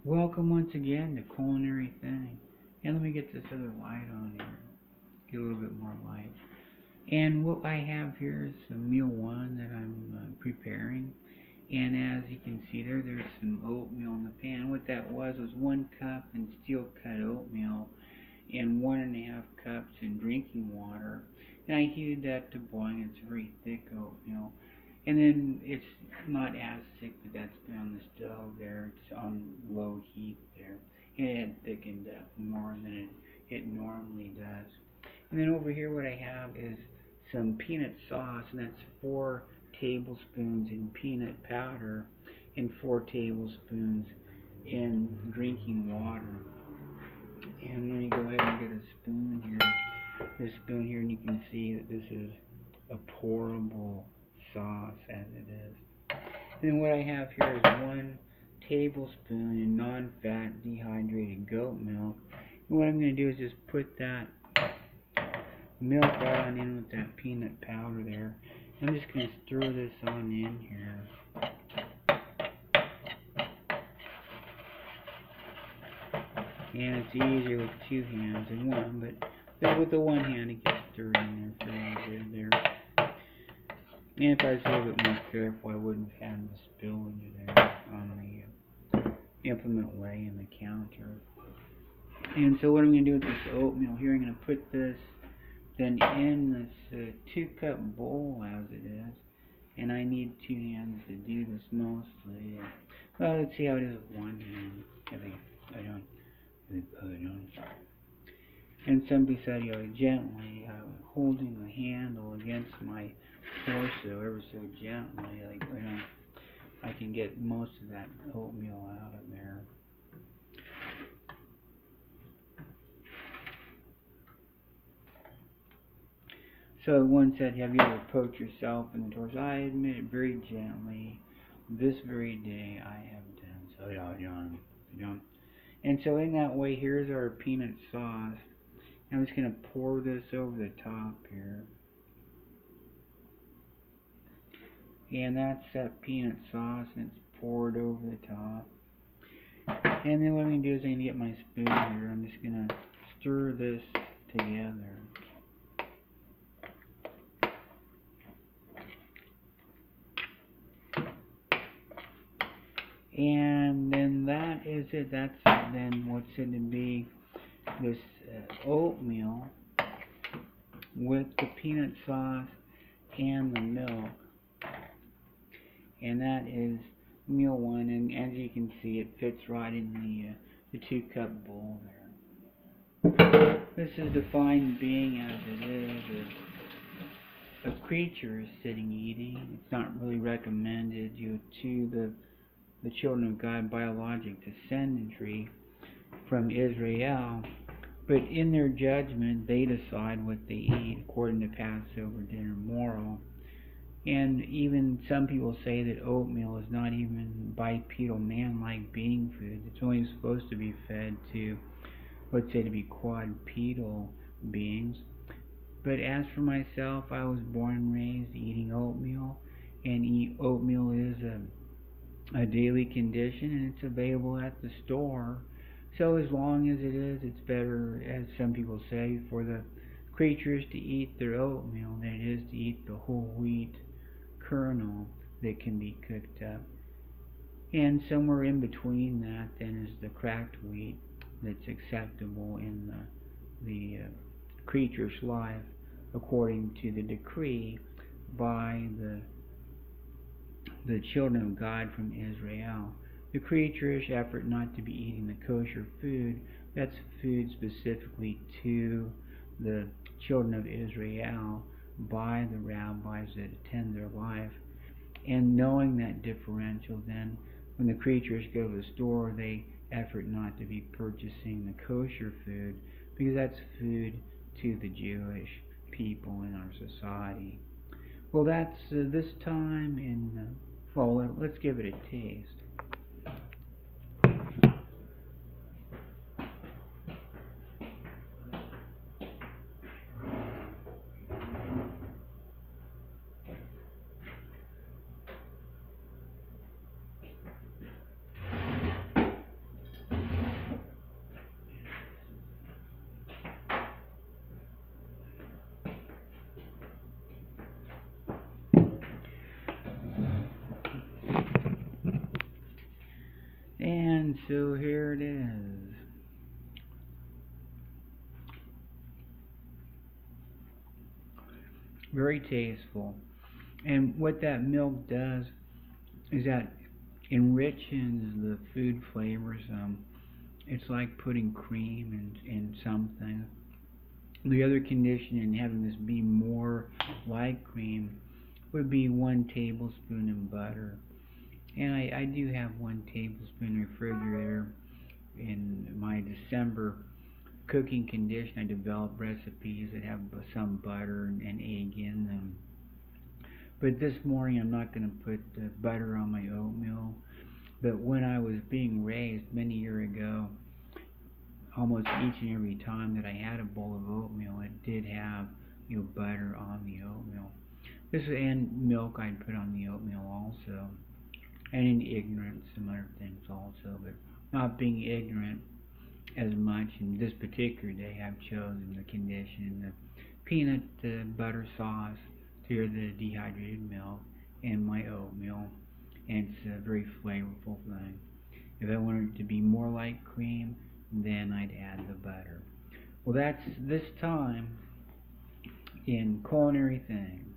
Welcome once again to Culinary Thing. And let me get this other light on here. Get a little bit more light. And what I have here is some meal one that I'm preparing. And as you can see there's some oatmeal in the pan. What that was 1 cup in steel cut oatmeal and 1.5 cups in drinking water. And I heated that to boiling. It's very thick oatmeal. And then it's not as thick, but that's been on the stove there. It's on low heat there. And it had thickened up more than it normally does. And then over here what I have is some peanut sauce, and that's 4 tablespoons in peanut powder and 4 tablespoons in drinking water. And let me go ahead and get a spoon here. This spoon here, and you can see that this is a pourable sauce as it is. And then what I have here is 1 tablespoon in non-fat dehydrated goat milk. And what I'm going to do is just put that milk right on in with that peanut powder there. I'm just going to stir this on in here. And it's easier with 2 hands than 1, but with the 1 hand it gets stirred in there pretty good there. And if I was a little bit more careful, I wouldn't have had the spillage there on the implement lay in the counter. And so what I'm going to do with this oatmeal here, I'm going to put this then in this 2-cup bowl as it is. And I need 2 hands to do this mostly. Well, let's see how it is with 1 hand. I don't. And somebody said, gently, holding the handle against my torso ever so gently, I can get most of that oatmeal out of there. So one said, have you ever poked yourself in the torso? I admit it very gently. This very day I have done so. And so in that way, here's our peanut sauce. I'm just going to pour this over the top here. And that's that peanut sauce, and it's poured over the top. And then what I'm going to do is I'm going to get my spoon here. I'm just going to stir this together. And then that is it. That's then what's said to be this oatmeal with the peanut sauce and the milk. And that is meal 1, and as you can see, it fits right in the 2-cup bowl there. This is defined being as it is. A creature is sitting eating. It's not really recommended to the children of God biologic descendantry from Israel, but in their judgment they decide what they eat according to Passover dinner moral. And even some people say that oatmeal is not even bipedal man-like being food. It's only supposed to be fed to, let's say, to be quadrupedal beings. But as for myself, I was born and raised eating oatmeal, and oatmeal is a daily condition, and it's available at the store. So as long as it is, it's better, as some people say, for the creatures to eat their oatmeal than it is to eat the whole wheat kernel that can be cooked up. And somewhere in between that then is the cracked wheat that's acceptable in the creature's life according to the decree by the children of God from Israel. The creaturish effort not to be eating the kosher food, that's food specifically to the children of Israel by the rabbis that attend their life. And knowing that differential, then when the creatures go to the store, they effort not to be purchasing the kosher food, because that's food to the Jewish people in our society. Well, that's this time in, let's give it a taste. And so here it is. Very tasteful. And what that milk does is that enriches the food flavors. It's like putting cream in something. The other condition in having this be more like cream would be 1 tablespoon of butter. And I do have 1 tablespoon in the refrigerator. In my December cooking condition, I developed recipes that have some butter and egg in them. But this morning I'm not going to put butter on my oatmeal. But when I was being raised many years ago, almost each and every time that I had a bowl of oatmeal, it did have butter on the oatmeal. This and milk I'd put on the oatmeal also, and in ignorance some other things also. But not being ignorant as much in this particular day, I've chosen the condition, the peanut butter sauce to the dehydrated milk and my oatmeal, and it's a very flavorful thing. If I wanted it to be more like cream, then I'd add the butter. Well, that's this time in Culinary Things.